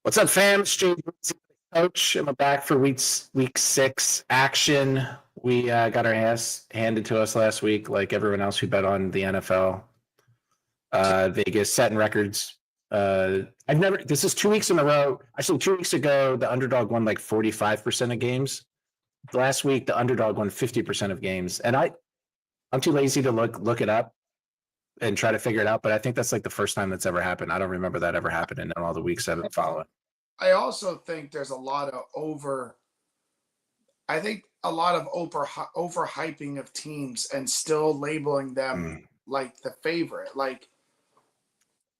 What's up, fam? It's James, coach. I'm back for week 6 action. We got our ass handed to us last week, like everyone else who bet on the NFL. Vegas setting records. This is 2 weeks in a row. Actually, 2 weeks ago, the underdog won like 45% of games. Last week, the underdog won 50% of games. And I'm too lazy to look it up and try to figure it out, but I think that's like the first time that's ever happened. I don't remember that ever happening in all the weeks I've been following. I also think there's a lot of overhyping of teams and still labeling them like the favorite. Like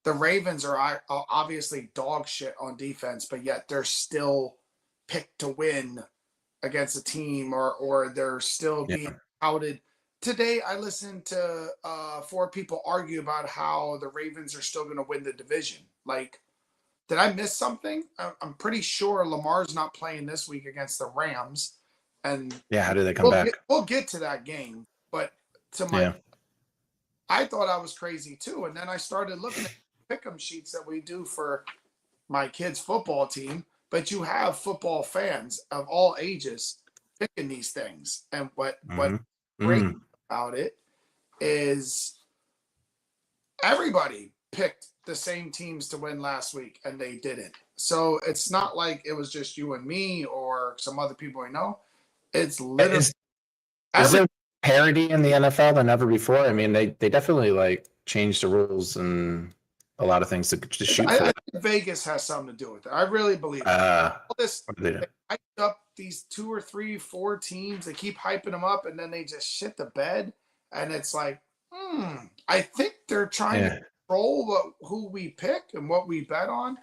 the Ravens are obviously dog shit on defense, but yet they're still picked to win against a team, or they're still being touted. Today, I listened to 4 people argue about how the Ravens are still going to win the division. Like, did I miss something? I'm pretty sure Lamar's not playing this week against the Rams. And yeah, how do they come back? We'll get to that game. But I thought I was crazy too. And then I started looking at pick'em sheets that we do for my kids' football team. But you have football fans of all ages picking these things. And what great about it is everybody picked the same teams to win last week, and they didn't. So it's not like it was just you and me or some other people I know. It's literally is there parity in the NFL than ever before? I mean, they definitely like changed the rules and a lot of things to shoot for. I think Vegas has something to do with it. I really believe all this. They hyped up these 2 or 3, 4 teams. They keep hyping them up, and then they just shit the bed. And it's like, I think they're trying to control who we pick and what we bet on.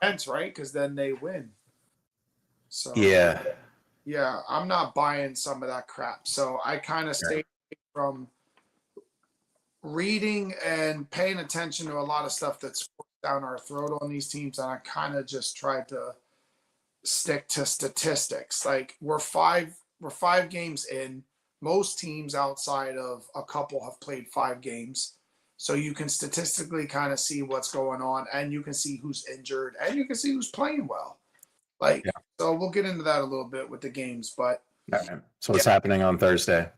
That's right, because then they win. So yeah, I'm not buying some of that crap. So I kind of stay from reading and paying attention to a lot of stuff that's down our throat on these teams, and I kind of just tried to stick to statistics. Like we're five games in. Most teams outside of a couple have played 5 games. So you can statistically kind of see what's going on, and you can see who's injured, and you can see who's playing well. So we'll get into that a little bit with the games. But so what's happening on Thursday?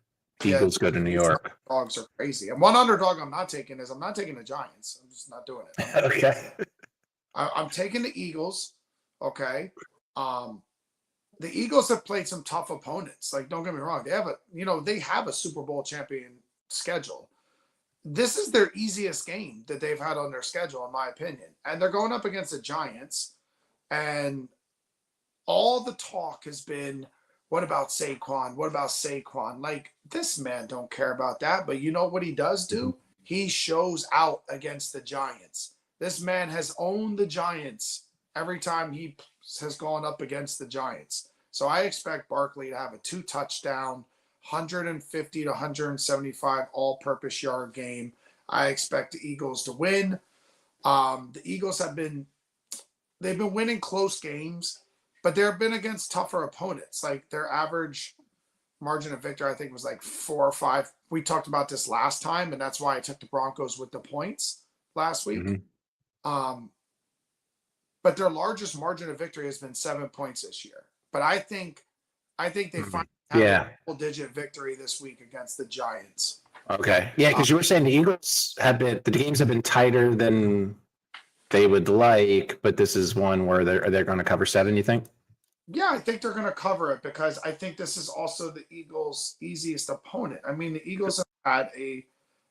Eagles go to New York. Dogs are crazy. And one underdog I'm not taking the Giants. I'm just not doing it. Okay. I'm taking the Eagles. Okay. The Eagles have played some tough opponents. Like, don't get me wrong. They have a Super Bowl champion schedule. This is their easiest game that they've had on their schedule, in my opinion. And they're going up against the Giants. And all the talk has been, what about Saquon? What about Saquon? Like, this man don't care about that. But you know what he does do? He shows out against the Giants. This man has owned the Giants every time he has gone up against the Giants. So I expect Barkley to have a 2-touchdown, 150 to 175 all-purpose yard game. I expect the Eagles to win. The Eagles they've been winning close games, but they've been against tougher opponents. Like their average margin of victory, I think, was like 4 or 5. We talked about this last time, and that's why I took the Broncos with the points last week. But their largest margin of victory has been 7 points this year. But I think they finally have a double-digit victory this week against the Giants. Okay. Yeah, because you were saying the games have been tighter than they would like, but this is one where they're going to cover 7, you think? Yeah, I think they're going to cover it because I think this is also the Eagles' easiest opponent. I mean, the Eagles have had a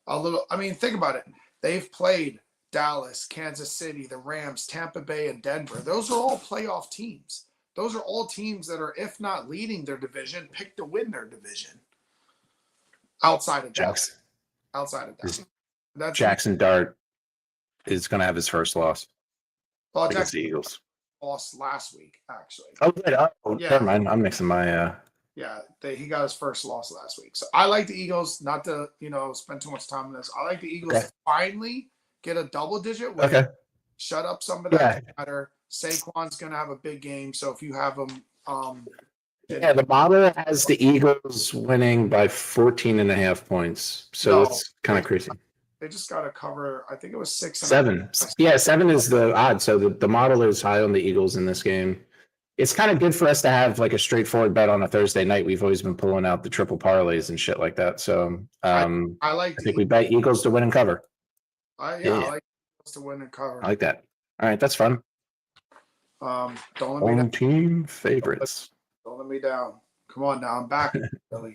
little – I mean, think about it. They've played Dallas, Kansas City, the Rams, Tampa Bay, and Denver. Those are all playoff teams. Those are all teams that are, if not leading their division, picked to win their division. Outside of Dallas. Jackson Dart is going to have his first loss against the Eagles. Lost last week, actually. Oh, good. Never mind. I'm mixing my he got his first loss last week. So I like the Eagles, not to, spend too much time on this. I like the Eagles to finally get a double-digit win. Okay. Shut up some of that matter. Saquon's going to have a big game, so if you have him the model has the Eagles winning by 14.5 points. So it's kind of crazy. They just got to cover. I think it was 6 and a half. 7. Yeah, 7 is the odd. So the model is high on the Eagles in this game. It's kind of good for us to have like a straightforward bet on a Thursday night. We've always been pulling out the triple parlays and shit like that. So I like. I think we bet Eagles to win and cover. I Yeah. like to win and cover. I like that. All right, that's fun. Don't let me Home down. team favorites. Don't let me down. Come on now, I'm back. Billy.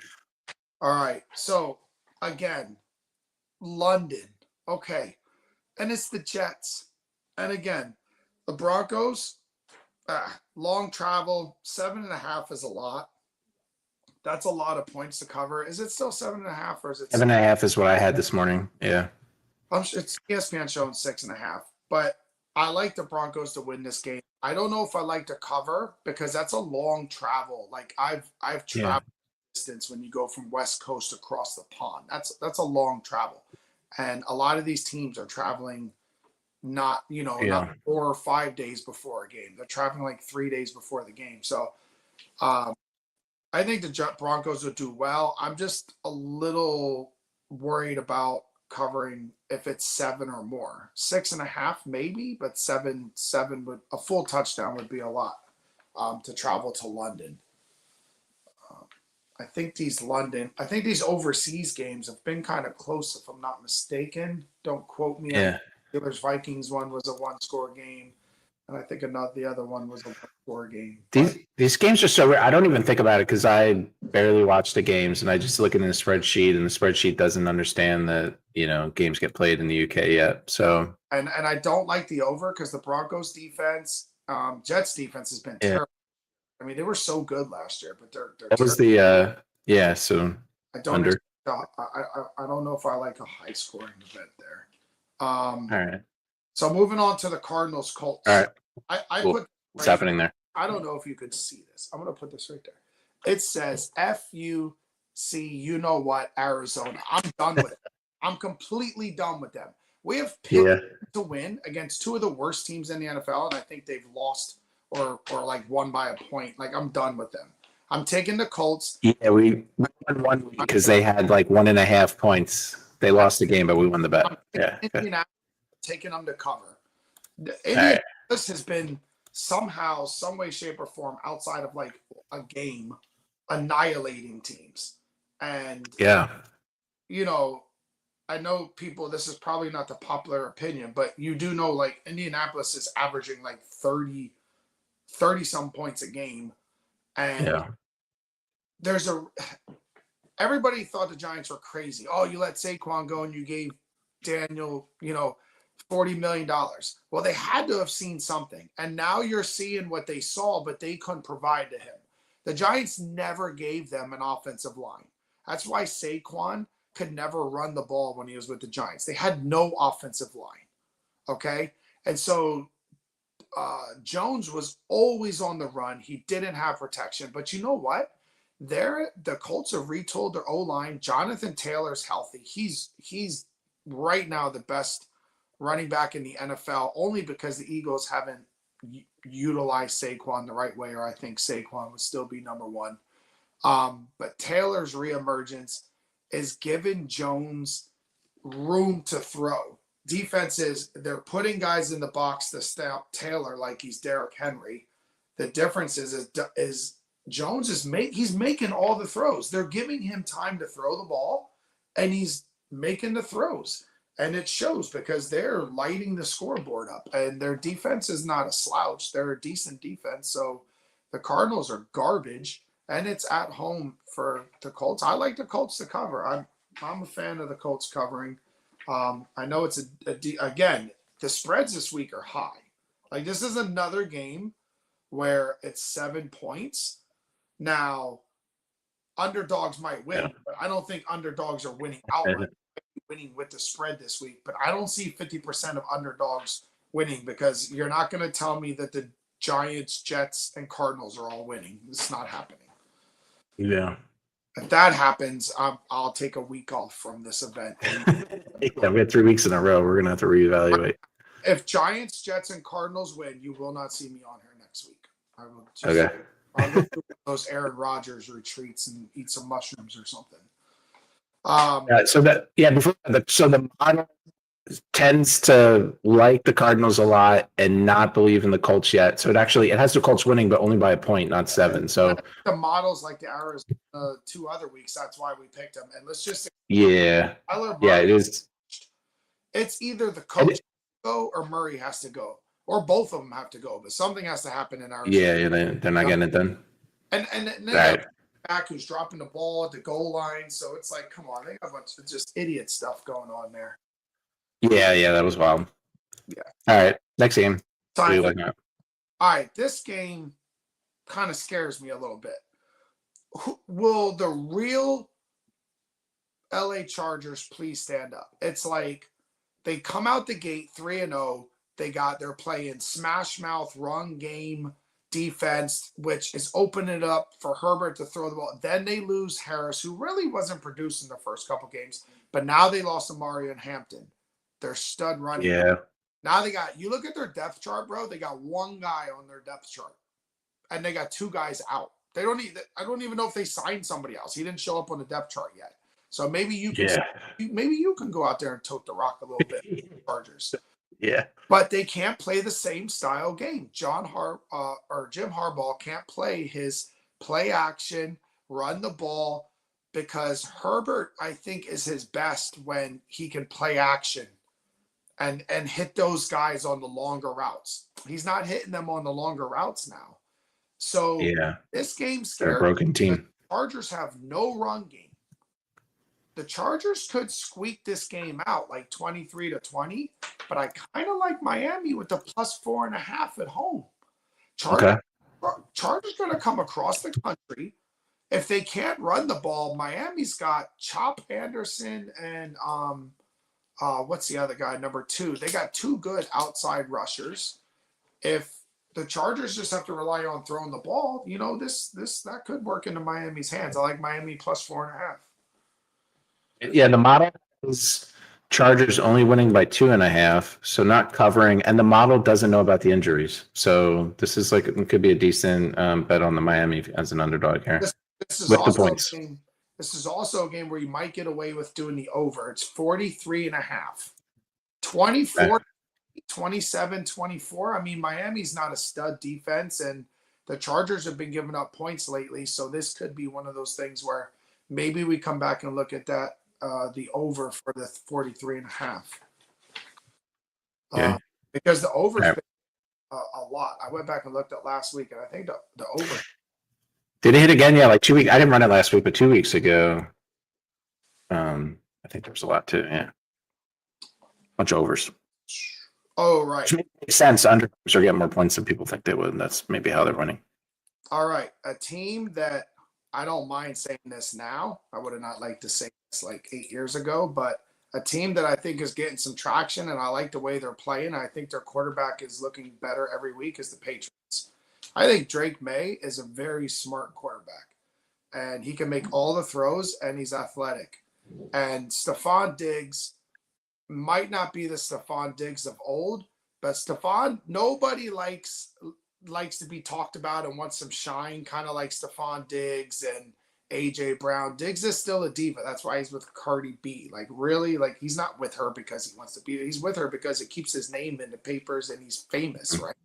All right. So again, London. Okay, and it's the Jets. And again, the Broncos. Long travel. 7.5 is a lot. That's a lot of points to cover. Is it still 7.5 or is it 7.5 is what I had this morning. Yeah. It's ESPN showing 6.5, but I like the Broncos to win this game. I don't know if I like to cover because that's a long travel. Like I've traveled distance when you go from West Coast across the pond. That's a long travel, and a lot of these teams are traveling not 4 or 5 days before a game. They're traveling like 3 days before the game. So I think the Broncos will do well. I'm just a little worried about covering if it's 7 or more. 6.5 maybe, but 7 would, a full touchdown would be a lot to travel to London. I think these overseas games have been kind of close, if I'm not mistaken. Don't quote me. Yeah. Steelers Vikings one was a 1-score game, and I think the other one was a 1-score game. These games are so weird. I don't even think about it because I barely watch the games, and I just look in the spreadsheet, and the spreadsheet doesn't understand that games get played in the UK yet. So and I don't like the over because the Broncos defense, Jets defense has been terrible. I mean, they were so good last year, but they're that was terrible. So I don't I don't know if I like a high scoring event there. All right. So moving on to the Cardinals Colts. All right. I cool. put what's happening there. I don't know if you could see this. I'm gonna put this right there. It says FUC, you know what, Arizona. I'm done with it. I'm completely done with them. We have picked to win against 2 of the worst teams in the NFL, and I think they've lost or like won by a point. Like I'm done with them. I'm taking the Colts. Yeah, we won one because they had like 1.5 points. They lost the game, but we won the bet. Yeah. Taking them to cover. Indianapolis has been somehow, some way, shape, or form outside of like a game annihilating teams. And I know people, this is probably not the popular opinion, but you do know like Indianapolis is averaging like 30 some points a game. And everybody thought the Giants were crazy. Oh, you let Saquon go and you gave Daniel, $40 million. Well, they had to have seen something. And now you're seeing what they saw, but they couldn't provide to him. The Giants never gave them an offensive line. That's why Saquon could never run the ball when he was with the Giants. They had no offensive line. Okay? And so Jones was always on the run. He didn't have protection. But you know what? The Colts have retooled their O-line. Jonathan Taylor's healthy. He's right now the best running back in the NFL, only because the Eagles haven't utilized Saquon the right way, or I think Saquon would still be number 1. But Taylor's reemergence is giving Jones room to throw. Defenses, they're putting guys in the box to stop Taylor like he's Derrick Henry. The difference is Jones he's making all the throws. They're giving him time to throw the ball, and he's making the throws. And it shows because they're lighting the scoreboard up, and their defense is not a slouch. They're a decent defense. So the Cardinals are garbage, and it's at home for the Colts. I like the Colts to cover. I'm a fan of the Colts covering. I know it's again, the spreads this week are high. Like this is another game where it's 7 points. Now, underdogs might win, but I don't think underdogs are winning outright. Winning with the spread this week, but I don't see 50% of underdogs winning because you're not going to tell me that the Giants, Jets, and Cardinals are all winning. It's not happening. Yeah. If that happens, I'll take a week off from this event. We had 3 weeks in a row. We're going to have to reevaluate. If Giants, Jets, and Cardinals win, you will not see me on here next week. I will just, I'll go through those Aaron Rodgers retreats and eat some mushrooms or something. So the model tends to like the Cardinals a lot and not believe in the Colts yet. So it has the Colts winning, but only by a point, not 7. So the models like the Arizona 2 other weeks. That's why we picked them. And let's just yeah, Tyler yeah, Murray, it is. it's either the coach go or Murray has to go, or both of them have to go. But something has to happen in Arizona. Yeah, they're not getting it done. And they got back who's dropping the ball at the goal line. So it's like, come on, they got a bunch of just idiot stuff going on there. Yeah, that was wild. Yeah. All right, next game. All right, this game kind of scares me a little bit. Will the real LA Chargers please stand up? It's like they come out the gate 3-0. They're playing smash mouth run game defense, which is opening it up for Herbert to throw the ball. Then they lose Harris, who really wasn't producing the first couple games, but now they lost Amari and Hampton. They're stud running. Yeah. Now you look at their depth chart, bro. They got one guy on their depth chart, and they got 2 guys out. I don't even know if they signed somebody else. He didn't show up on the depth chart yet. So maybe you can go out there and tote the rock a little bit, Chargers. Yeah. But they can't play the same style game. Jim Harbaugh can't play his play action, run the ball, because Herbert, I think, is his best when he can play action and hit those guys on the longer routes. He's not hitting them on the longer routes now. So this game's scary. They're a broken team. The Chargers have no run game. The Chargers could squeak this game out like 23-20, but I kind of like Miami with the +4.5 at home. Chargers going to come across the country. If they can't run the ball, Miami's got Chop Anderson and what's the other guy, number 2? They got 2 good outside rushers. If the Chargers just have to rely on throwing the ball, that could work into Miami's hands. I like Miami +4.5. Yeah, the model is Chargers only winning by 2.5, so not covering, and the model doesn't know about the injuries. So this is it could be a decent bet on the Miami as an underdog here. This is also a game where you might get away with doing the over. It's 43.5. 24, 27, 24. I mean, Miami's not a stud defense, and the Chargers have been giving up points lately. So this could be one of those things where maybe we come back and look at that, the over for the 43.5. Because the over's been a lot. I went back and looked at last week, and I think the over. Did it hit again? Yeah, like 2 weeks. I didn't run it last week, but 2 weeks ago, I think there was a lot too. Yeah, bunch of overs. Oh, right. Which makes sense. Underdogs are getting more points than people think they would. And that's maybe how they're winning. All right, a team that I don't mind saying this now. I would have not liked to say this like 8 years ago, but a team that I think is getting some traction, and I like the way they're playing. I think their quarterback is looking better every week, is the Patriots. I think Drake May is a very smart quarterback, and he can make all the throws, and he's athletic. And Stephon Diggs might not be the Stephon Diggs of old, but nobody likes to be talked about and wants some shine, kind of like Stephon Diggs and AJ Brown. Diggs is still a diva. That's why he's with Cardi B. He's not with her because he wants to be. He's with her because it keeps his name in the papers and he's famous, right?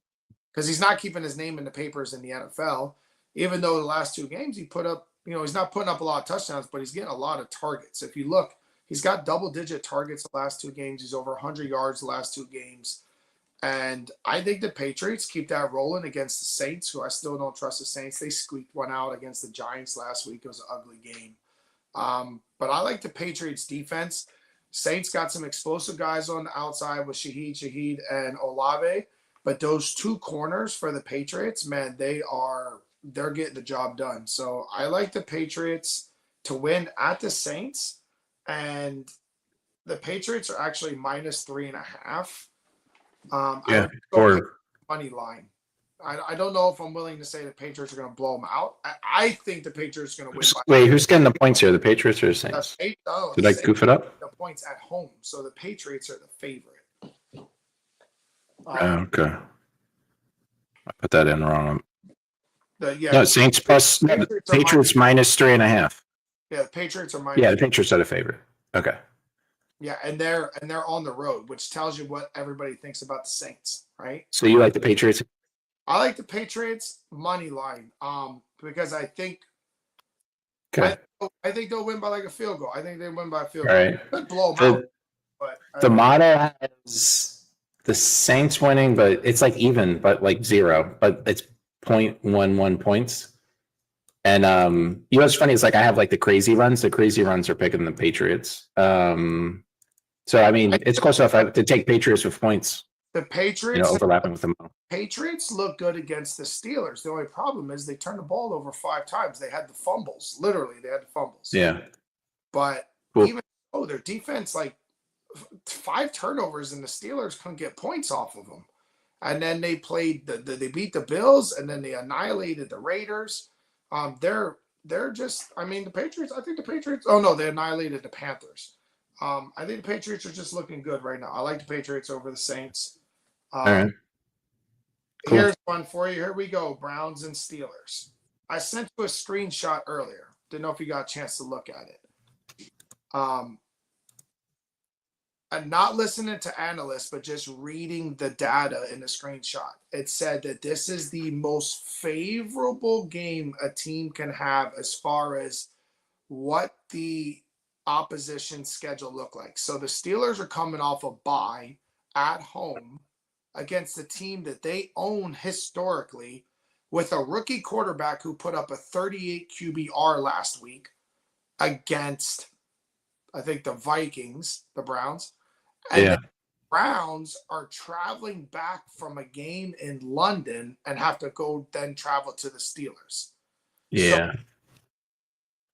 Because he's not keeping his name in the papers in the NFL, even though the last 2 games he put up, he's not putting up a lot of touchdowns, but he's getting a lot of targets. If you look, he's got double-digit targets the last 2 games. He's over 100 yards the last 2 games. And I think the Patriots keep that rolling against the Saints, who I still don't trust the Saints. They squeaked one out against the Giants last week. It was an ugly game. But I like the Patriots defense. Saints got some explosive guys on the outside with Shaheed, and Olave. But those 2 corners for the Patriots, man, they're getting the job done. So I like the Patriots to win at the Saints. And the Patriots are actually -3.5. Money line. I don't know if I'm willing to say the Patriots are going to blow them out. I think the Patriots are going to win. Wait, who's getting the points here? The Patriots or the Saints? Did I goof it up? The points at home, so the Patriots are the favorite. Okay. I put that in wrong. No, Saints plus Patriots -3.5. Yeah, the Patriots are Yeah, the minus. Patriots are the favorite. Okay. Yeah, and they're on the road, which tells you what everybody thinks about the Saints, right? So you like the Patriots? I like the Patriots money line, because Okay. I think they'll win by like a field goal. I think they win by a field All goal. right. Could blow them out, but The model has the Saints winning, but it's like even, but like 0, but it's 0.11 points. And you know what's funny is like I have like the crazy runs. The crazy runs are picking the Patriots. So I mean it's close enough to take Patriots with points, the you know, Patriots overlapping with them. Patriots look good against the Steelers. The only problem is they turned the ball over 5 times. They had the fumbles. Literally, they had the fumbles. Yeah. But Cool. even their defense, like 5 turnovers, and the Steelers couldn't get points off of them. And then they played they beat the Bills, and then they annihilated the Raiders. They're just, I mean, the Patriots. I think the Patriots. Oh no, they annihilated the Panthers. I think the Patriots are just looking good right now. I like the Patriots over the Saints. All right. Cool. Here's one for you. Here we go. Browns and Steelers. I sent you a screenshot earlier. Didn't know if you got a chance to look at it. I'm not listening to analysts, but just reading the data in the screenshot. It said that this is the most favorable game a team can have as far as what the opposition schedule look like. So the Steelers are coming off a bye at home against a team that they own historically, with a rookie quarterback who put up a 38 QBR last week against, I think, the Vikings, the Browns. And Yeah. the Browns are traveling back from a game in London and have to go then travel to the Steelers. Yeah.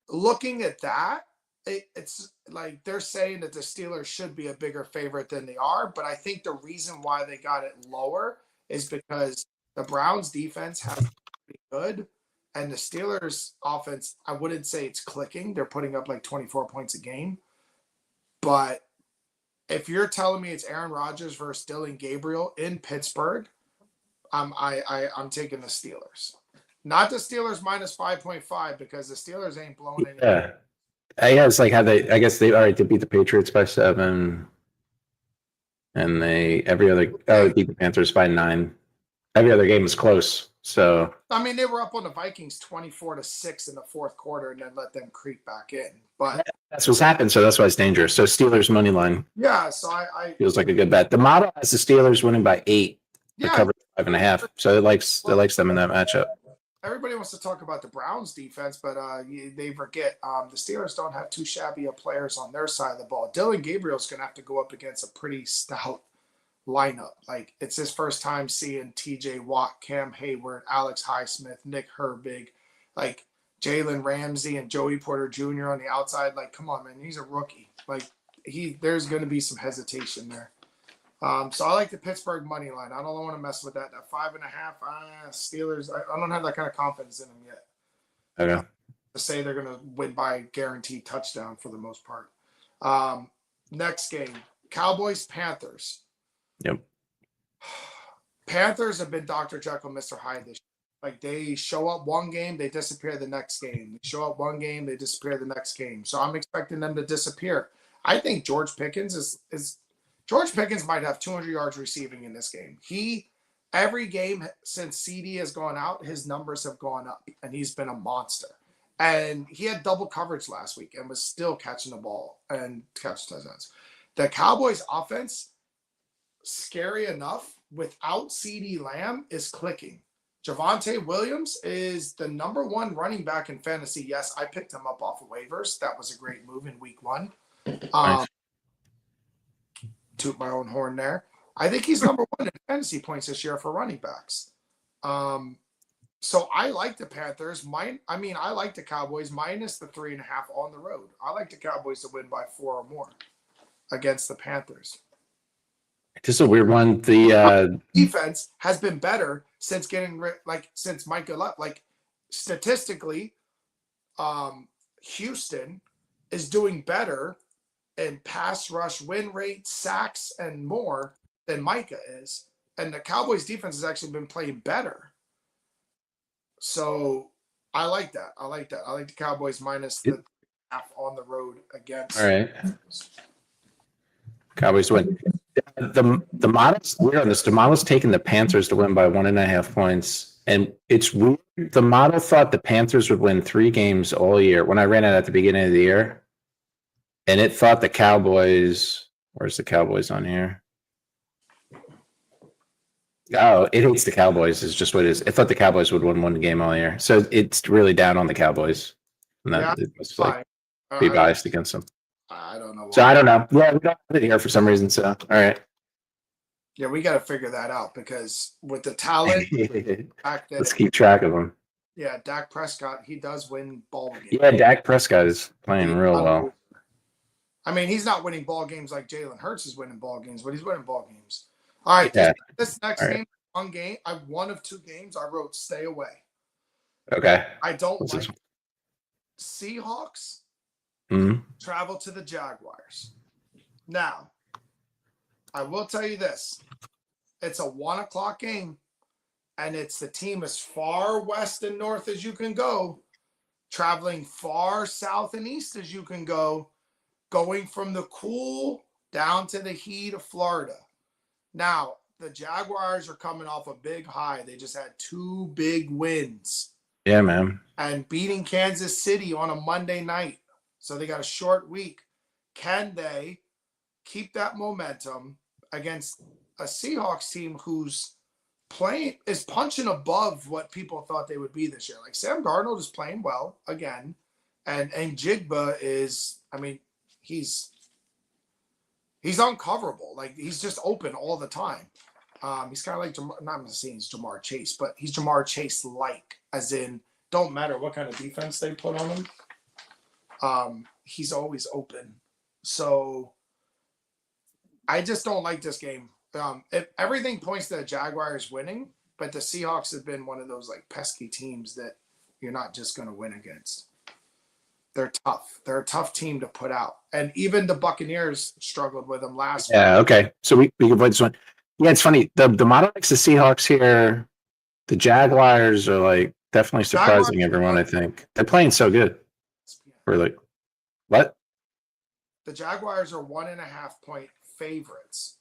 So looking at that, it's like they're saying that the Steelers should be a bigger favorite than they are. But I think the reason why they got it lower is because the Browns defense has pretty good, and the Steelers offense, I wouldn't say it's clicking. They're putting up like 24 points a game. But if you're telling me it's Aaron Rodgers versus Dylan Gabriel in Pittsburgh, I'm taking the Steelers. Not the Steelers minus 5.5, because the Steelers ain't blowing any. Yeah. Yeah, it's like how they. I guess they all right. They beat the Patriots by 7, and they beat the Panthers by 9. Every other game was close. So I mean, they were up on the Vikings 24-6 in the fourth quarter, and then let them creep back in. But that's what's happened. So that's why it's dangerous. So Steelers money line. Yeah, so I feels like a good bet. The model has the Steelers winning by 8. Yeah, cover 5.5. So it likes them in that matchup. Everybody wants to talk about the Browns defense, but they forget the Steelers don't have too shabby of players on their side of the ball. Dylan Gabriel's going to have to go up against a pretty stout lineup. Like, it's his first time seeing TJ Watt, Cam Hayward, Alex Highsmith, Nick Herbig, like Jalen Ramsey and Joey Porter Jr. on the outside. Like, come on, man, he's a rookie. Like, there's going to be some hesitation there. So I like the Pittsburgh money line. I don't want to mess with that. That 5.5 Steelers. I don't have that kind of confidence in them yet. Okay. To say they're going to win by guaranteed touchdown for the most part. Next game, Cowboys Panthers. Yep. Panthers have been Dr. Jekyll, Mr. Hyde this year. Like, they show up one game, they disappear the next game. They show up one game, they disappear the next game. So I'm expecting them to disappear. I think George Pickens George Pickens might have 200 yards receiving in this game. Every game since CD has gone out, his numbers have gone up, and he's been a monster. And he had double coverage last week and was still catching the ball and catching touchdowns. The Cowboys offense, scary enough, without CD Lamb, is clicking. Javonte Williams is the number 1 running back in fantasy. Yes, I picked him up off of waivers. That was a great move in week 1. Nice. Toot my own horn there. I think he's number 1 in fantasy points this year for running backs. So I like the Panthers. I like the Cowboys minus the 3.5 on the road. I like the Cowboys to win by 4 or more against the Panthers. This is a weird one. The defense has been better since since Micah left. Like, statistically, Houston is doing better in pass rush win rate, sacks, and more than Micah is. And the Cowboys defense has actually been playing better. So I like that. I like the Cowboys minus the half on the road against. All right. Cowboys win. The models, we're on this. The model's taking the Panthers to win by 1.5 points. And it's weird. The model thought the Panthers would win 3 games all year when I ran it at the beginning of the year. And it thought the Cowboys, where's the Cowboys on here? Oh, it hates the Cowboys is just what it is. It thought the Cowboys would win 1 game all year. So it's really down on the Cowboys. And that it must like be biased against them. I don't know why. So I don't know. Yeah, we don't have it here for some reason. So all right. Yeah, we got to figure that out because with the talent, let's keep track of them. Yeah, Dak Prescott, he does win ball games. Yeah, Dak Prescott is playing real well. I mean, he's not winning ball games like Jalen Hurts is winning ball games, but he's winning ball games. All right, this next game, one game, one of 2 games, I wrote stay away. Okay. I don't like Seahawks travel to the Jaguars. Now, I will tell you this. It's a 1:00 game, and it's the team as far west and north as you can go, traveling far south and east as you can go, going from the cool down to the heat of Florida. Now, the Jaguars are coming off a big high. They just had 2 big wins. Yeah, man. And beating Kansas City on a Monday night. So they got a short week. Can they keep that momentum against a Seahawks team who's is punching above what people thought they would be this year? Like Sam Darnold is playing well again. And Jigba is, I mean, he's uncoverable. Like he's just open all the time. He's kind of like, not going to say he's Jamar Chase, but he's Jamar Chase-like, as in don't matter what kind of defense they put on him. He's always open. So I just don't like this game. Everything points to the Jaguars winning, but the Seahawks have been one of those like pesky teams that you're not just going to win against. They're tough. They're a tough team to put out. And even the Buccaneers struggled with them last week. Yeah, okay. So we can avoid this one. Yeah, it's funny. The model likes the Seahawks here. The Jaguars are like definitely surprising everyone, I think. They're playing so good. We're like, what? The Jaguars are 1.5 point favorites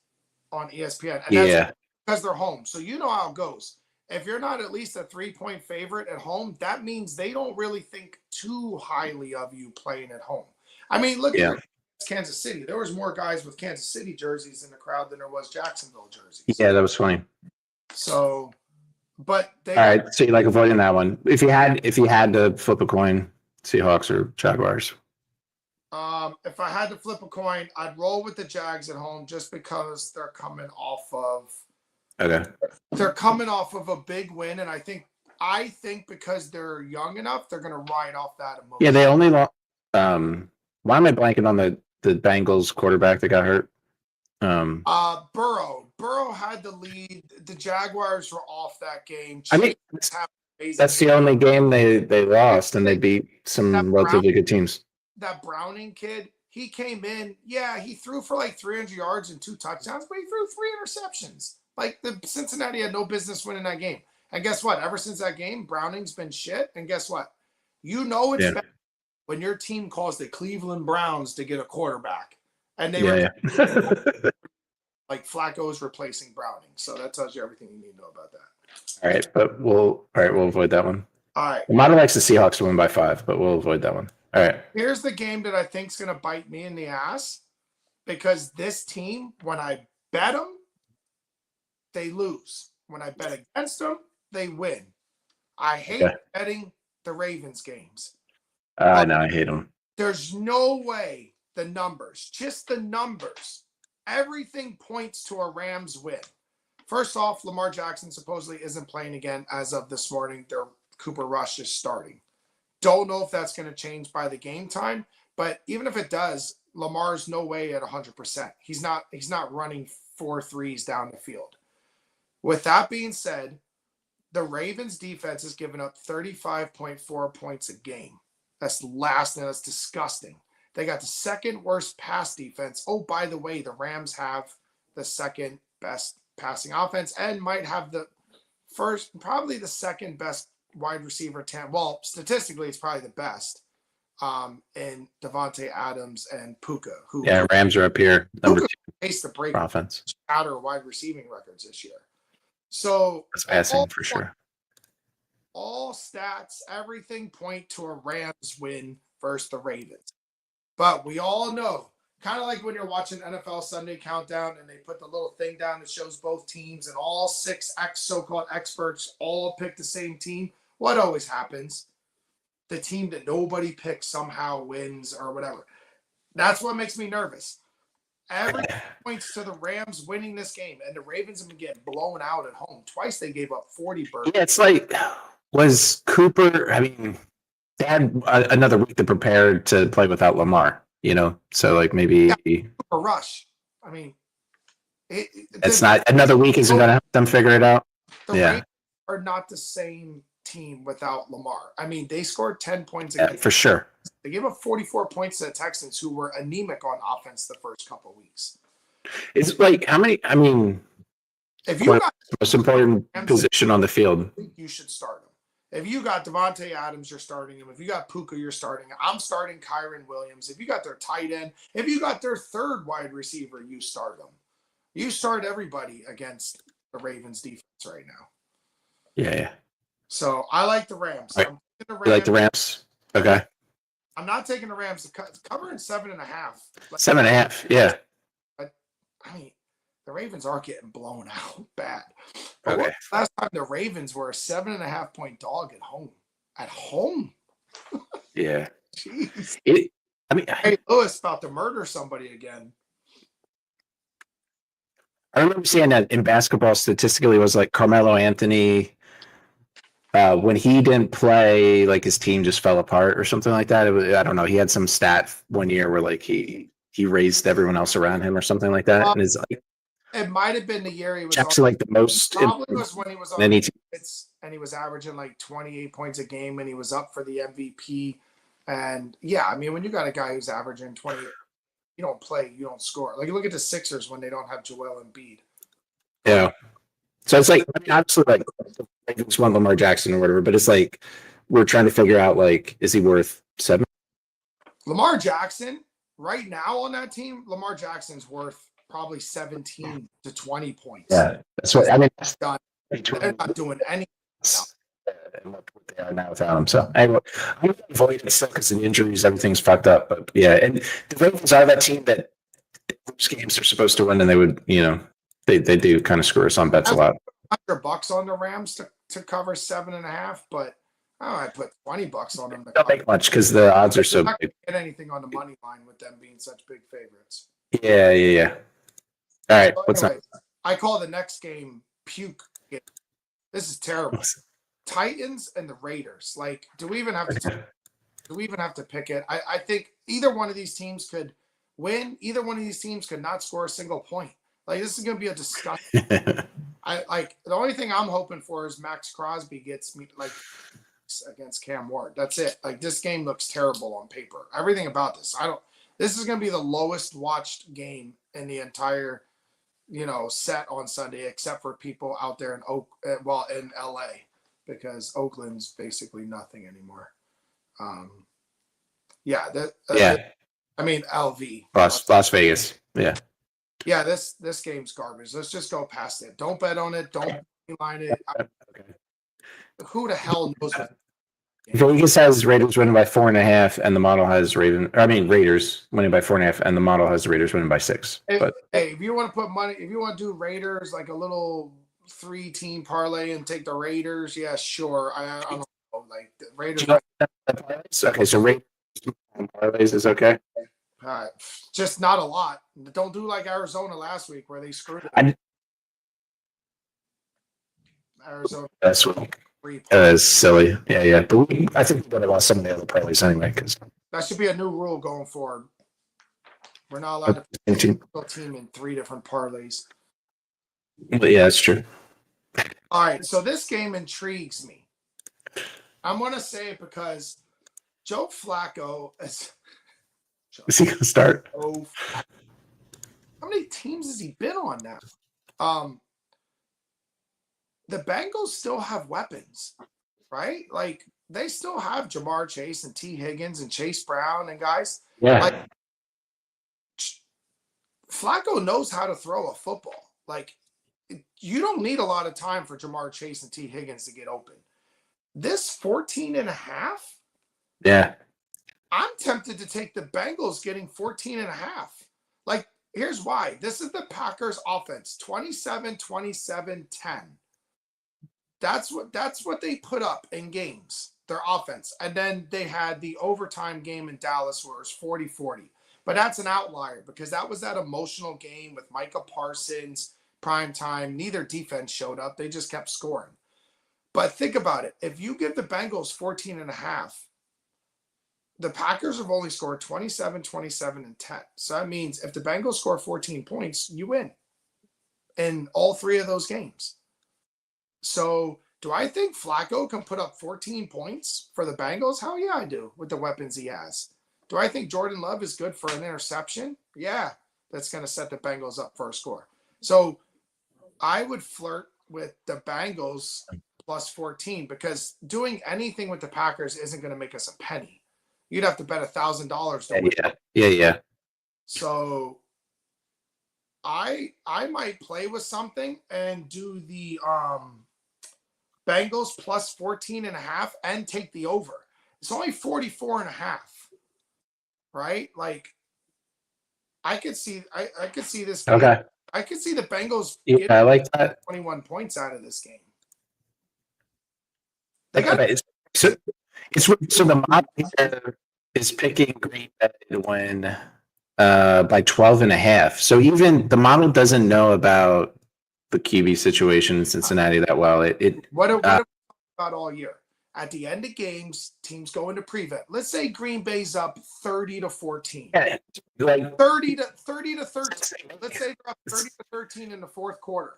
on ESPN. And that's because they're home. So you know how it goes. If you're not at least a 3-point favorite at home, that means they don't really think too highly of you playing at home. I mean, look at Kansas City. There was more guys with Kansas City jerseys in the crowd than there was Jacksonville jerseys. Yeah, that was funny. So, but all right. So you like avoiding that one? If you had to flip a coin, Seahawks or Jaguars? If I had to flip a coin, I'd roll with the Jags at home just because they're coming off of. Okay. They're coming off of a big win, and I think because they're young enough, they're going to ride off that emotion. Yeah, they only lost. Why am I blanking on the Bengals quarterback that got hurt? Burrow. Burrow had the lead. The Jaguars were off that game. I mean, that's the only game they lost, and they beat some relatively good teams. That Browning kid, he came in. Yeah, he threw for like 300 yards and 2 touchdowns, but he threw 3 interceptions. Like the Cincinnati had no business winning that game. And guess what? Ever since that game, Browning's been shit. And guess what? You know it's bad when your team calls the Cleveland Browns to get a quarterback. And they were like Flacco's replacing Browning. So that tells you everything you need to know about that. All right, but we'll avoid that one. All right. The model likes the Seahawks to win by 5, but we'll avoid that one. All right. Here's the game that I think is going to bite me in the ass because this team, when I bet them, they lose. When I bet against them, they win. I hate betting the Ravens games. I know, I hate them. There's no way the numbers, just the numbers, everything points to a Rams win. First off, Lamar Jackson supposedly isn't playing again as of this morning. Their Cooper Rush is starting. Don't know if that's going to change by the game time, but even if it does, Lamar's no way at 100%. He's not running 4 threes down the field. With that being said, the Ravens defense has given up 35.4 points a game. That's last, and that's disgusting. They got the second worst pass defense. Oh, by the way, the Rams have the second best passing offense and might have probably the second best wide receiver 10. Well, statistically, it's probably the best and Devontae Adams and Puka. Who Rams are up here. Number Puka 2 faced the break offense. outer wide receiving records this year. So That's passing for sure. All stats, everything point to a Rams win versus the Ravens. But we all know, kind of like when you're watching NFL Sunday Countdown and they put the little thing down that shows both teams and all 6 so-called experts all pick the same team. What always happens? The team that nobody picks somehow wins or whatever. That's what makes me nervous. Everything points to the Rams winning this game, and the Ravens have been getting blown out at home. Twice they gave up 40 birds. Yeah, it's like, was Cooper, I mean, they had another week to prepare to play without Lamar, so like maybe a rush. I mean, it's not another week isn't going to help them figure it out. The Ravens are not the same team without Lamar. I mean, they scored 10 points against for sure. They gave up 44 points to the Texans, who were anemic on offense the first couple of weeks. It's like how many? I mean, if you got the most important position on the field, you should start him. If you got Devontae Adams, you're starting him. If you got Puka, you're starting him. I'm starting Kyron Williams. If you got their tight end, if you got their third wide receiver, you start them. You start everybody against the Ravens defense right now. Yeah. So I like the Rams. Right. You like the Rams? Okay. I'm not taking the Rams to cover in 7.5. 7.5, yeah. I mean, the Ravens are getting blown out bad. But okay. Last time the Ravens were a 7.5 point dog at home. At home? Yeah. Jeez. Hey, Lewis about to murder somebody again. I remember seeing that in basketball statistically it was like Carmelo Anthony. When he didn't play, like his team just fell apart or something like that. I don't know. He had some stat one year where like he raised everyone else around him or something like that. And it's like it might have been the year he was actually like the most. Probably was when he was on and he was averaging like 28 points a game and he was up for the MVP. And yeah, I mean, when you got a guy who's averaging 20, you don't play, you don't score. Like look at the Sixers when they don't have Joel Embiid. Yeah. So it's like, I mean, obviously, like, the Ravens want Lamar Jackson or whatever, but it's like we're trying to figure out, like, is he worth 7? Lamar Jackson, right now on that team, Lamar Jackson's worth probably 17 to 20 points. Yeah, that's what I mean. They're not doing anything. And what they are now without him. So anyway, I'm going to avoid it still because of the injuries, everything's fucked up. But yeah, and the Ravens are that team that those games are supposed to win, and they would, they do kind of screw us on bets a lot. $100 on the Rams to cover 7.5, but I put $20 on them. Don't make much because the odds are so big. Big. Get anything on the money line with them being such big favorites. Yeah. All right, what's anyway, I call the next game puke game. This is terrible. Titans and the Raiders. Like, do we even have to pick it? I think either one of these teams could win. Either one of these teams could not score a single point. Like, this is going to be a disgusting. The only thing I'm hoping for is Max Crosby gets me like against Cam Ward. That's it. Like, this game looks terrible on paper. Everything about this. This is going to be the lowest watched game in the entire, set on Sunday, except for people out there in in LA, because Oakland's basically nothing anymore. I mean, LV. Las Vegas. Yeah. Yeah, this game's garbage. Let's just go past it. Don't bet on it. Don't line it. Okay. Who the hell knows? Vegas has Raiders winning by 4.5, and the model has Raiders winning by 4.5, and the model has the Raiders winning by 6. Hey, if you want to put money, if you want to do Raiders like a little 3-team parlay and take the Raiders, yeah, sure. I don't know, like the Raiders. Okay, so Raiders parlays is okay. Just not a lot. Don't do like Arizona last week where they screwed it. Arizona. That's what is silly. Yeah. But I think we're going to lost some of the other parlays anyway. Because that should be a new rule going forward. We're not allowed to put a single team in 3 different parlays. But yeah, that's true. All right, so this game intrigues me. I'm going to say it because Joe Flacco is he going to start? How many teams has he been on now? The Bengals still have weapons, right? Like they still have Jamar Chase and T. Higgins and Chase Brown and guys. Yeah. Like Flacco knows how to throw a football. Like you don't need a lot of time for Jamar Chase and T. Higgins to get open. This 14 and a half, Yeah. I'm tempted to take the Bengals getting 14 and a half. Like, here's why. This is the Packers offense, 27, 27, 10. That's what they put up in games, their offense. And then they had the overtime game in Dallas where it was 40-40. But that's an outlier because that was that emotional game with Micah Parsons, prime time. Neither defense showed up. They just kept scoring. But think about it. If you give the Bengals 14 and a half, the Packers have only scored 27, 27, and 10. So that means if the Bengals score 14 points, you win in all three of those games. So do I think Flacco can put up 14 points for the Bengals? Hell yeah, I do, with the weapons he has. Do I think Jordan Love is good for an interception? Yeah, that's going to set the Bengals up for a score. So I would flirt with the Bengals plus 14 because doing anything with the Packers isn't going to make us a penny. You'd have to bet $1,000 to win. Yeah. So I might play with something and do the Bengals plus 14 and a half and take the over. It's only 44 and a half. Right? Like I could see this game. Okay. I could see the Bengals Yeah, I like that. 21 points out of this game. So the model here is picking Green Bay to win by 12 and a half. So even the model doesn't know about the QB situation in Cincinnati that well. What have we talked about all year? At the end of games, teams go into prevent. Let's say Green Bay's up 30-14. Yeah, like 30 to 13. Let's say they're up 30-13 in the fourth quarter.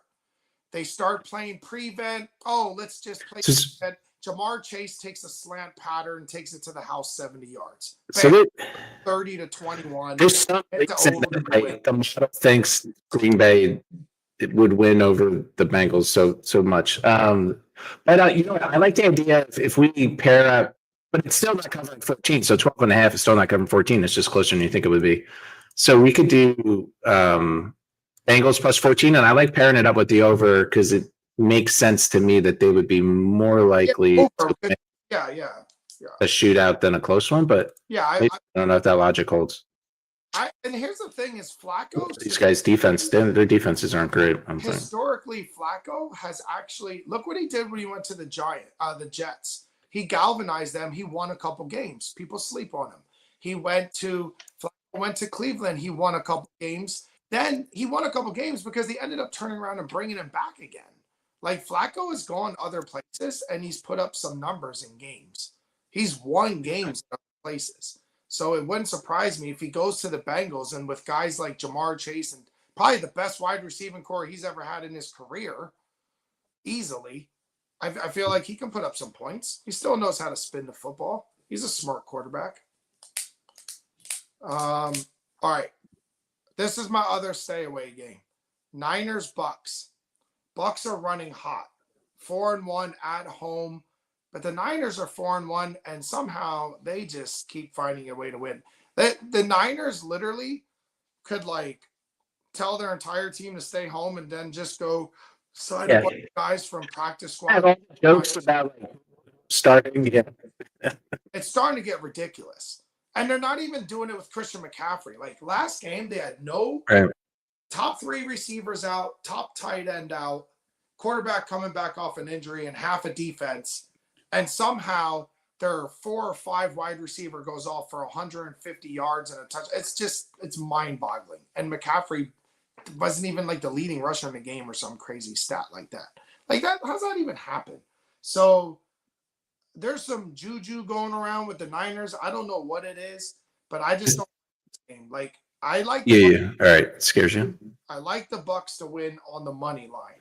They start playing prevent. Oh, let's just play prevent. Jamar Chase takes a slant pattern and takes it to the house 70 yards. So 30-21. There's some reason that the model thinks Green Bay would win over the Bengals so much. But I like the idea if we pair up, but it's still not covering 14. So 12 and a half is still not covering 14. It's just closer than you think it would be. So we could do Bengals plus 14, and I like pairing it up with the over because it makes sense to me that they would be more likely to win a shootout than a close one. But I don't know if that logic holds. And here's the thing: is Flacco? These guys' defense, their defenses aren't great. Historically, Flacco has actually look what he did when he went to the Jets. He galvanized them. He won a couple games. People sleep on him. He went to Cleveland. He won a couple games. Then he won a couple games because he ended up turning around and bringing him back again. Like Flacco has gone other places and he's put up some numbers in games. He's won games in other places. So it wouldn't surprise me if he goes to the Bengals and with guys like Jamar Chase and probably the best wide receiving core he's ever had in his career, easily, I feel like he can put up some points. He still knows how to spin the football. He's a smart quarterback. All right. This is my other stay away game. Niners, Bucks. Bucks are running hot. 4-1 at home. But the Niners are 4-1, and somehow they just keep finding a way to win. The Niners literally could tell their entire team to stay home and then just go sign a bunch of guys from practice squad. All the jokes about starting. Yeah. It's starting to get ridiculous. And they're not even doing it with Christian McCaffrey. Like last game, they had no top 3 receivers out, top tight end out, quarterback coming back off an injury, and half a defense. And somehow their 4 or 5 wide receiver goes off for 150 yards and a touch. It's mind-boggling. And McCaffrey wasn't even the leading rusher in the game or some crazy stat like that. How's that even happen? So there's some juju going around with the Niners. I don't know what it is, but I just don't like this game. I like All right. It scares you. I like the Bucks to win on the money line.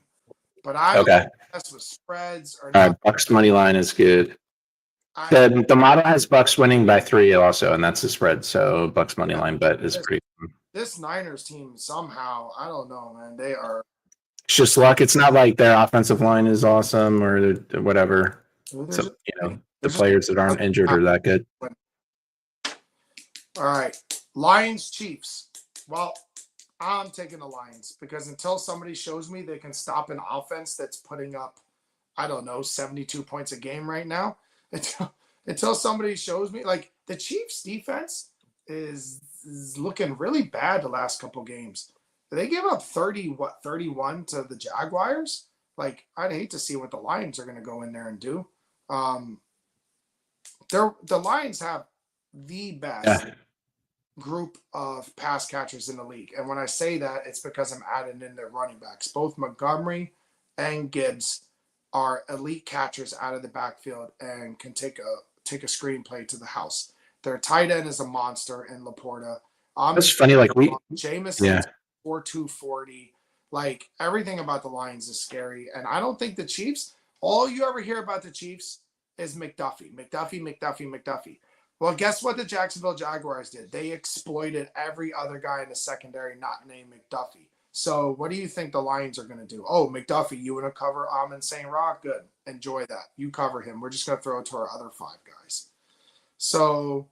But I don't mess with spreads or not. Bucks money line is good. The model has Bucks winning by 3 also, and that's the spread. So Bucks money line bet is pretty. This Niners team somehow, I don't know, man. They are. It's just luck. It's not like their offensive line is awesome or whatever. So, the players that aren't injured are that good. All right. Lions, Chiefs. Well, I'm taking the Lions because until somebody shows me they can stop an offense that's putting up, I don't know, 72 points a game right now, until somebody shows me, like the Chiefs defense is looking really bad the last couple games. They give up 31 to the Jaguars. Like, I'd hate to see what the Lions are going to go in there and do. The Lions have the best group of pass catchers in the league. And when I say that, it's because I'm adding in their running backs. Both Montgomery and Gibbs are elite catchers out of the backfield and can take a screenplay to the house. Their tight end is a monster in Laporta. That's funny. Like Jameson, 4.240. Like, everything about the Lions is scary. And I don't think the Chiefs, all you ever hear about the Chiefs is McDuffie. Well, guess what the Jacksonville Jaguars did? They exploited every other guy in the secondary not named McDuffie. So what do you think the Lions are going to do? Oh, McDuffie, you want to cover Amon St. Rock? Good. Enjoy that. You cover him. We're just going to throw it to our other 5 guys. So,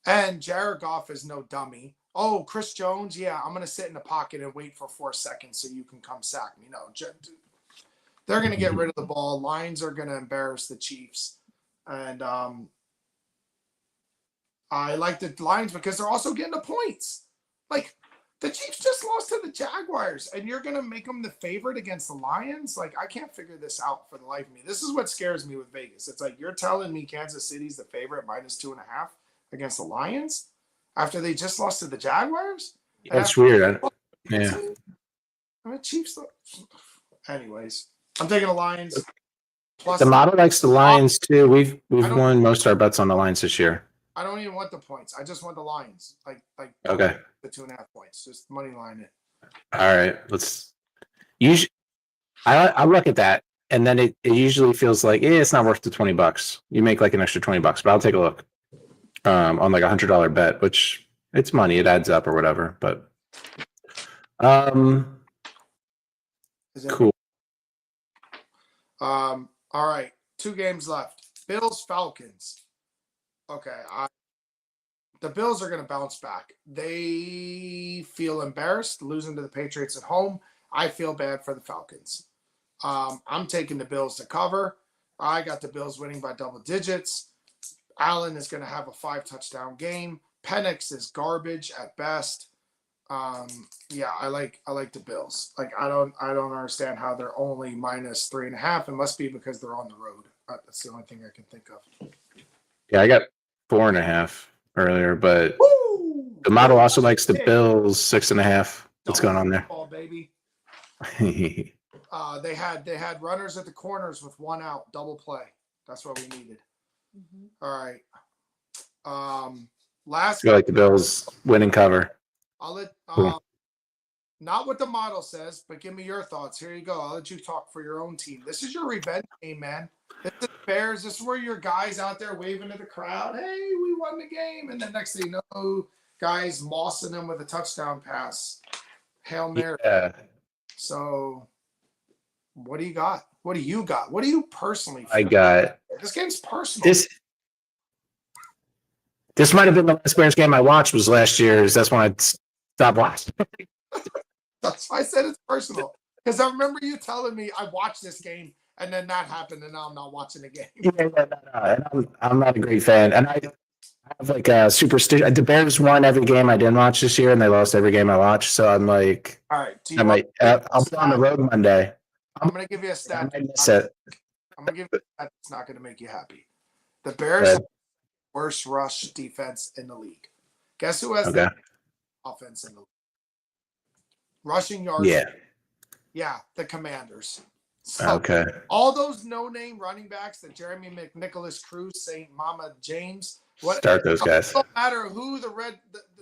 and Jared Goff is no dummy. Oh, Chris Jones, yeah, I'm going to sit in the pocket and wait for 4 seconds so you can come sack me. No, they're going to get rid of the ball. Lions are going to embarrass the Chiefs. And I like the Lions because they're also getting the points. Like, the Chiefs just lost to the Jaguars, and you're going to make them the favorite against the Lions? Like, I can't figure this out for the life of me. This is what scares me with Vegas. It's like, you're telling me Kansas City's the favorite -2.5 against the Lions after they just lost to the Jaguars? That's weird. Yeah. I mean, Chiefs. Anyways, I'm taking the Lions. Plus, the model likes the Lions too. We've won most of our bets on the Lions this year. I don't even want the points. I just want the Lions. Like okay. The 2.5 points. Just money line it. All right. Let's usually I look at that and then it usually feels like it's not worth the $20. You make like an extra $20, but I'll take a look. On like $100 bet, which it's money, it adds up or whatever. But cool. All right. 2 games left. Bills, Falcons. Okay, the Bills are going to bounce back. They feel embarrassed losing to the Patriots at home. I feel bad for the Falcons. I'm taking the Bills to cover. I got the Bills winning by double digits. Allen is going to have a 5-touchdown game. Penix is garbage at best. Yeah, I like the Bills. Like, I don't understand how they're only -3.5. It must be because they're on the road. That's the only thing I can think of. Yeah, I got 4.5 earlier, but the model also likes the Bills 6.5. What's going on there? Ball, baby. They had runners at the corners with 1 out, double play. That's what we needed. All right. Last. I feel like the Bills winning cover. I'll let not what the model says, but give me your thoughts. Here you go. I'll let you talk for your own team. This is your revenge game, man. This is Bears. This is where your guys out there waving to the crowd. Hey, we won the game. And then next thing you know, guys mossing them with a touchdown pass. Hail Mary. Yeah. So what do you got? What do you got? What do you personally feel? I got this game's personal. This might have been the last Bears game I watched was last year's. That's when I stopped watching. That's why I said it's personal. Because I remember you telling me I watched this game and then that happened and now I'm not watching the game. And I'm not a great fan. And I have like a superstition. The Bears won every game I didn't watch this year and they lost every game I watched. So I'm like, all right. I'll be on the road Monday. I'm going to give you a stat. I'm going to give you a stat that's not going to make you happy. The Bears have the worst rush defense in the league. Guess who has the offense in the league? Rushing yards. Yeah, the Commanders. So all those no-name running backs, the Jeremy McNicholas, Cruz, St. Mama James. Start those guys. It don't matter who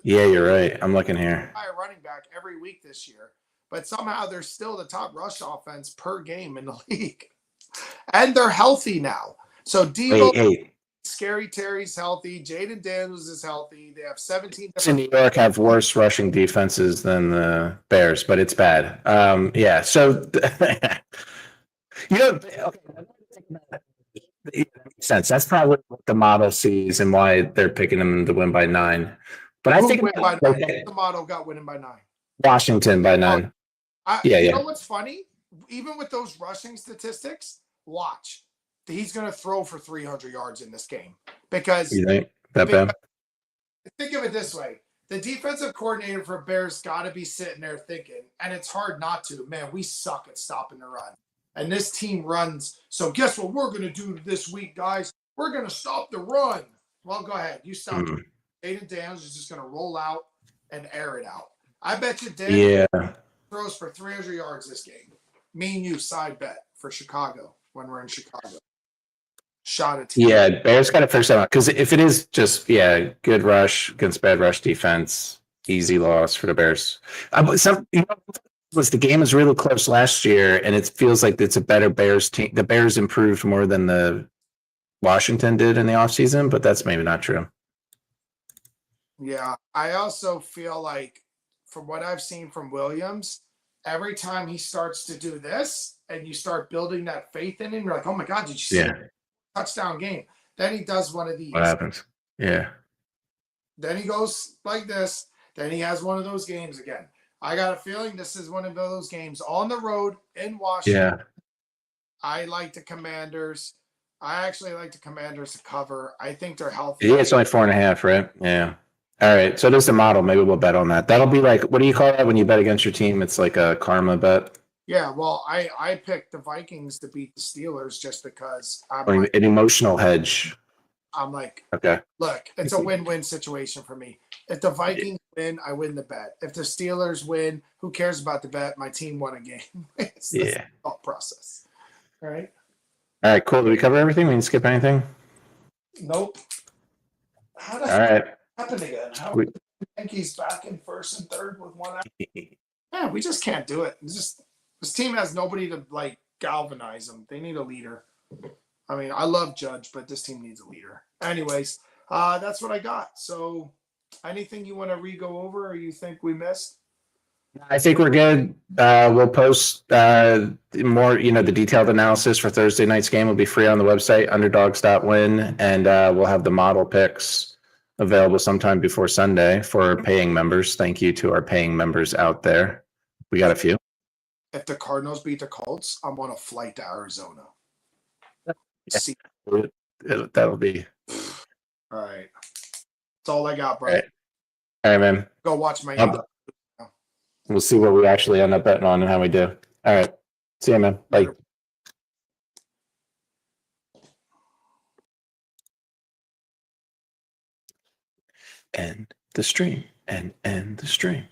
yeah, you're right. I'm looking here. Running back every week this year. But somehow they're still the top rush offense per game in the league. And they're healthy now. So Devo, Scary Terry's healthy. Jaden Daniels is healthy. They have 17. In New York have worse rushing defenses than the Bears, but it's bad. Yeah. So, That makes sense. That's probably what the model sees and why they're picking them to win by 9. But I Who think win by like 9? The model got winning by 9. Washington by 9. Yeah, You yeah. know what's funny? Even with those rushing statistics, watch. He's going to throw for 300 yards in this game because, You think that bad? think of it this way. The defensive coordinator for Bears got to be sitting there thinking, and it's hard not to, man, we suck at stopping the run. And this team runs. So guess what we're going to do this week, guys? We're going to stop the run. Well, go ahead. You stop. Aiden Daniels is just going to roll out and air it out. I bet you Daniels throws for 300 yards this game. Me and you side bet for Chicago when we're in Chicago. Shot at team. Yeah, Bears got to figure something out because if it is just good rush against bad rush defense, easy loss for the Bears. Was the game is really close last year, and it feels like it's a better Bears team. The Bears improved more than the Washington did in the offseason, but that's maybe not true. Yeah, I also feel like from what I've seen from Williams, every time he starts to do this and you start building that faith in him, you're like, oh my God, did you see a touchdown game? Then he does one of these. What happens? Yeah. Then he goes like this. Then he has one of those games again. I got a feeling this is one of those games on the road in Washington. Yeah. I like the Commanders. I actually like the Commanders to cover. I think they're healthy. Yeah, it's only 4.5, right? Yeah. All right. So there's the model. Maybe we'll bet on that. That'll be like, what do you call that when you bet against your team? It's like a karma bet. Yeah, well, I picked the Vikings to beat the Steelers just because An emotional hedge. I'm like, okay, look, it's a win-win situation for me. If the Vikings win, I win the bet. If the Steelers win, who cares about the bet? My team won a game. It's the thought process. All right. All right, cool. Did we cover everything? We didn't skip anything? Nope. How does that happen again? How Yankees back in first and third with one out? Yeah, we just can't do it. It's just this team has nobody to like galvanize them. They need a leader. I mean, I love Judge, but this team needs a leader. Anyways, that's what I got. So anything you want to re-go over or you think we missed? I think we're good. We'll post more, the detailed analysis for Thursday night's game will be free on the website, Underdogs.win, and we'll have the model picks available sometime before Sunday for paying members. Thank you to our paying members out there. We got a few. If the Cardinals beat the Colts, I'm on a flight to Arizona. See. That'll be. All right. That's all I got, bro. All right, man. Go watch my. We'll see what we actually end up betting on and how we do. All right. See you, man. Bye. End the stream and end the stream.